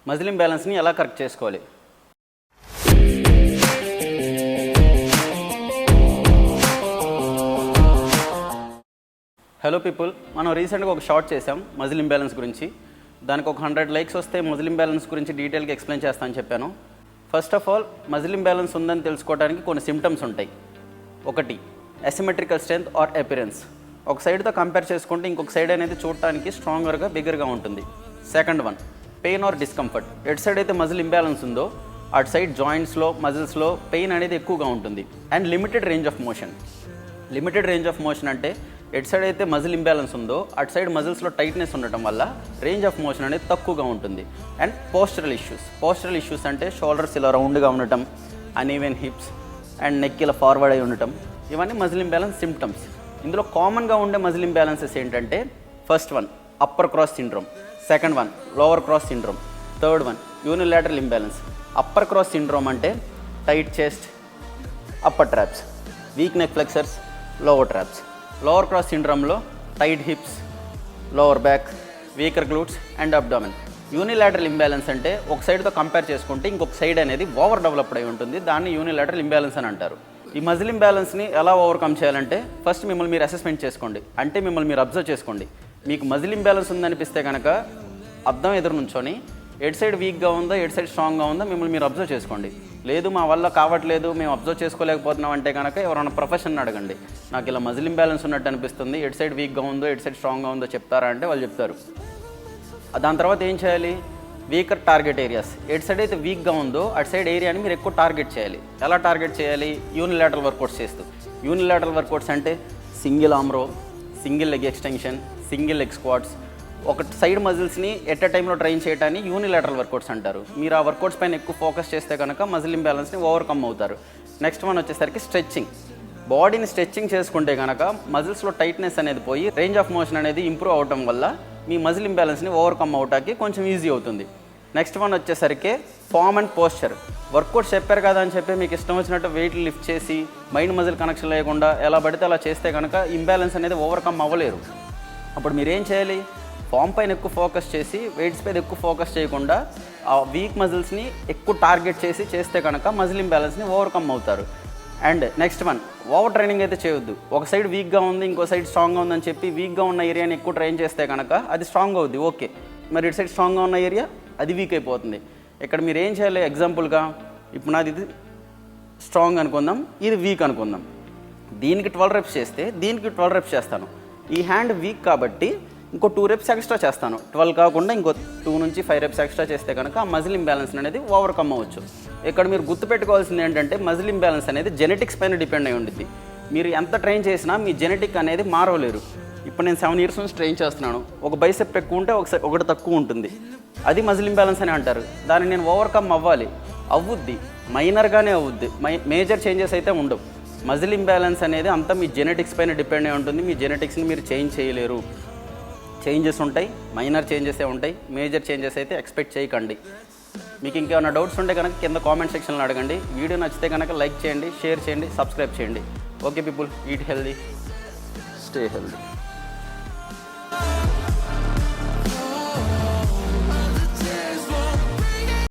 Muscle ఇంబ్యాలెన్స్ని ఎలా correct చేసుకోవాలి? Hello people, మనం రీసెంట్గా ఒక షార్ట్ చేసాం మజిల్ ఇంబ్యాలెన్స్ గురించి. దానికి ఒక 100 లైక్స్ వస్తే మజిల్ ఇంబ్యాలెన్స్ గురించి డీటెయిల్గా ఎక్స్ప్లెయిన్ చేస్తానని చెప్పాను. First of all, muscle imbalance ఉందని తెలుసుకోవడానికి కొన్ని సిమ్టమ్స్ ఉంటాయి. ఒకటి, అసిమెట్రికల్ స్ట్రెంత్ ఆర్ అపిరెన్స్. ఒక సైడ్తో కంపేర్ చేసుకుంటే ఇంకొక సైడ్ అనేది చూడటానికి స్ట్రాంగర్గా, బిగ్గర్గా ఉంటుంది. Second one, pain or discomfort. ఎటు సైడ్ అయితే మజిల్ ఇంబ్యాలెన్స్ ఉందో అటు సైడ్ జాయింట్స్లో, మజిల్స్లో పెయిన్ అనేది ఎక్కువగా ఉంటుంది. And limited range of motion. Limited range of motion అంటే ఎటు సైడ్ అయితే మజిల్ ఇంబ్యాలెన్స్ ఉందో అటు సైడ్ మజిల్స్లో టైట్నెస్ ఉండటం వల్ల రేంజ్ ఆఫ్ మోషన్ అనేది తక్కువగా ఉంటుంది. And postural issues. Postural issues అంటే షోల్డర్స్ ఇలా రౌండ్గా ఉండటం, అన్ఈవెన్ హిప్స్ అండ్ నెక్ ఇలా ఫార్వర్డ్ అయి ఉండటం, ఇవన్నీ మజిల్ ఇంబ్యాలెన్స్ సిమ్టమ్స్. ఇందులో కామన్గా ఉండే మజిల్ ఇంబ్యాలెన్సెస్ ఏంటంటే, first one upper cross syndrome, second one lower cross syndrome, third one unilateral imbalance. Upper cross syndrome అంటే tight chest, upper traps, weak neck flexors, lower traps. Lower cross సిండ్రోమ్లో tight hips, lower back, weaker glutes and abdomen. Unilateral imbalance అంటే ఒక సైడ్తో compare చేసుకుంటే ఇంకొక side అనేది over developed అయి ఉంటుంది. దాన్ని యూనిలాటరల్ ఇంబ్యాలెన్స్ అని అంటారు. ఈ మజిల్ ఇంబ్యాలెన్స్ని ఎలా ఓవర్కమ్ చేయాలంటే, ఫస్ట్ మిమ్మల్ని మీరు అసెస్మెంట్ చేసుకోండి. అంటే మిమ్మల్ని మీరు అబ్జర్వ్ చేసుకోండి. మీకు మజిల్ ఇంబ్యాలెన్స్ ఉందనిపిస్తే కనుక అద్దం ఎదురు నుంచొని ఎడ్ సైడ్ వీక్గా ఉందో, ఎడ్ సైడ్ స్ట్రాంగ్గా ఉందో మిమ్మల్ని మీరు అబ్జర్వ్ చేసుకోండి. లేదు మా వల్ల కావట్లేదు, మేము అబ్జర్వ్ చేసుకోలేకపోతున్నాం అంటే కనుక ఎవరైనా ప్రొఫెషన్ అడగండి. నాకు ఇలా మజిల్ ఇంబ్యాలెన్స్ ఉన్నట్టు అనిపిస్తుంది, ఎడ్ సైడ్ వీక్గా ఉందో, ఎడ్ సైడ్ స్ట్రాంగ్గా ఉందో చెప్తారా అంటే వాళ్ళు చెప్తారు. దాని తర్వాత ఏం చేయాలి? Weaker target areas. ఎడ్ సైడ్ అయితే వీక్గా ఉందో అటు సైడ్ ఏరియాని మీరు ఎక్కువ టార్గెట్ చేయాలి. ఎలా టార్గెట్ చేయాలి? యూనిలాటరల్ వర్కౌట్స్ చేస్తూ. యూనిలాటరల్ వర్కౌట్స్ అంటే సింగిల్ ఆర్మ్ రో, single leg extension, single leg squats. ఒక సైడ్ మజిల్స్ని ఎట్ ఎ టైంలో ట్రైన్ చేయడాన్ని యూనిలాటరల్ వర్కౌట్స్ అంటారు. మీరు ఆ వర్కౌట్స్ పైన ఎక్కువ ఫోకస్ చేస్తే కనుక మజిల్ ఇంబ్యాలెన్స్ని ఓవర్కమ్ అవుతారు. నెక్స్ట్ వన్ వచ్చేసరికి స్ట్రెచ్చింగ్. బాడీని స్ట్రెచ్చింగ్ చేసుకుంటే కనుక మజిల్స్లో టైట్నెస్ అనేది పోయి రేంజ్ ఆఫ్ మోషన్ అనేది ఇంప్రూవ్ అవడం వల్ల మీ మజిల్ ఇంబ్యాలెన్స్ని ఓవర్కమ్ అవటానికి కొంచెం ఈజీ అవుతుంది. నెక్స్ట్ వన్ వచ్చేసరికి ఫామ్ అండ్ పోస్చర్. వర్కౌట్స్ చెప్పారు కదా అని చెప్పి మీకు ఇష్టం వచ్చినట్టు వెయిట్ లిఫ్ట్ చేసి మైండ్ మజిల్ కనెక్షన్ లేకుండా ఎలా పడితే అలా చేస్తే కనుక ఇంబ్యాలెన్స్ అనేది ఓవర్కమ్ అవ్వలేరు. అప్పుడు మీరేం చేయాలి? ఫామ్ పైన ఎక్కువ ఫోకస్ చేసి వెయిట్స్ పైన ఎక్కువ ఫోకస్ చేయకుండా ఆ వీక్ మజిల్స్ని ఎక్కువ టార్గెట్ చేస్తే కనుక మజిల్ ఇంబ్యాలెన్స్ని ఓవర్కమ్ అవుతారు. And next one, over training అయితే చేయొద్దు. ఒక సైడ్ వీక్గా ఉంది, ఇంకో సైడ్ స్ట్రాంగ్గా ఉందని చెప్పి వీక్గా ఉన్న ఏరియాని ఎక్కువ ట్రైన్ చేస్తే కనుక అది స్ట్రాంగ్ అవుద్ది, ఓకే. మరి ఇటు సైడ్ స్ట్రాంగ్గా ఉన్న ఏరియా అది వీక్ అయిపోతుంది. ఇక్కడ మీరు ఏం చేయాలి? ఎగ్జాంపుల్గా ఇప్పుడు నాది ఇది స్ట్రాంగ్ అనుకుందాం, ఇది వీక్ అనుకుందాం. దీనికి 12 రెప్స్ చేస్తే దీనికి 12 రెప్స్ చేస్తాను. ఈ హ్యాండ్ వీక్ కాబట్టి ఇంకో 2 రెప్స్ ఎక్స్ట్రా చేస్తాను. 12 కాకుండా ఇంకో 2 నుంచి 5 రెప్స్ ఎక్స్ట్రా చేస్తే కనుక ఆ మజిల్ ఇంబ్యాలెన్స్ అనేది ఓవర్కమ్ అవ్వచ్చు. ఇక్కడ మీరు గుర్తుపెట్టుకోవాల్సింది ఏంటంటే, మజిల్ ఇంబ్యాలెన్స్ అనేది జెనెటిక్స్ పైన డిపెండ్ అయి ఉంటుంది. మీరు ఎంత ట్రైన్ చేసినా మీ జెనెటిక్ అనేది మారవలేరు. ఇప్పుడు నేను 7 ఇయర్స్ నుంచి ట్రైన్ చేస్తున్నాను. ఒక బైసెప్ ఎక్కువ ఉంటే ఒకటి తక్కువ ఉంటుంది. అది మజిల్ ఇంబ్యాలెన్స్ అని అంటారు. దాన్ని నేను ఓవర్కమ్ అవుద్ది, మైనర్గానే అవుద్ది, మేజర్ చేంజెస్ అయితే ఉండవు. మజిల్ ఇంబ్యాలెన్స్ అనేది అంతా మీ జెనెటిక్స్ పైన డిపెండ్ అయి ఉంటుంది. మీ జెనెటిక్స్ని మీరు చేంజ్ చేయలేరు. చేంజెస్ ఉంటాయి, మైనర్ చేంజెసే ఉంటాయి. మేజర్ చేంజెస్ అయితే ఎక్స్పెక్ట్ చేయకండి. మీకు ఇంకేమైనా డౌట్స్ ఉంటే కనుక కింద కామెంట్ సెక్షన్లో అడగండి. వీడియో నచ్చితే కనుక లైక్ చేయండి, షేర్ చేయండి, సబ్స్క్రైబ్ చేయండి. Okay people, eat healthy, stay healthy.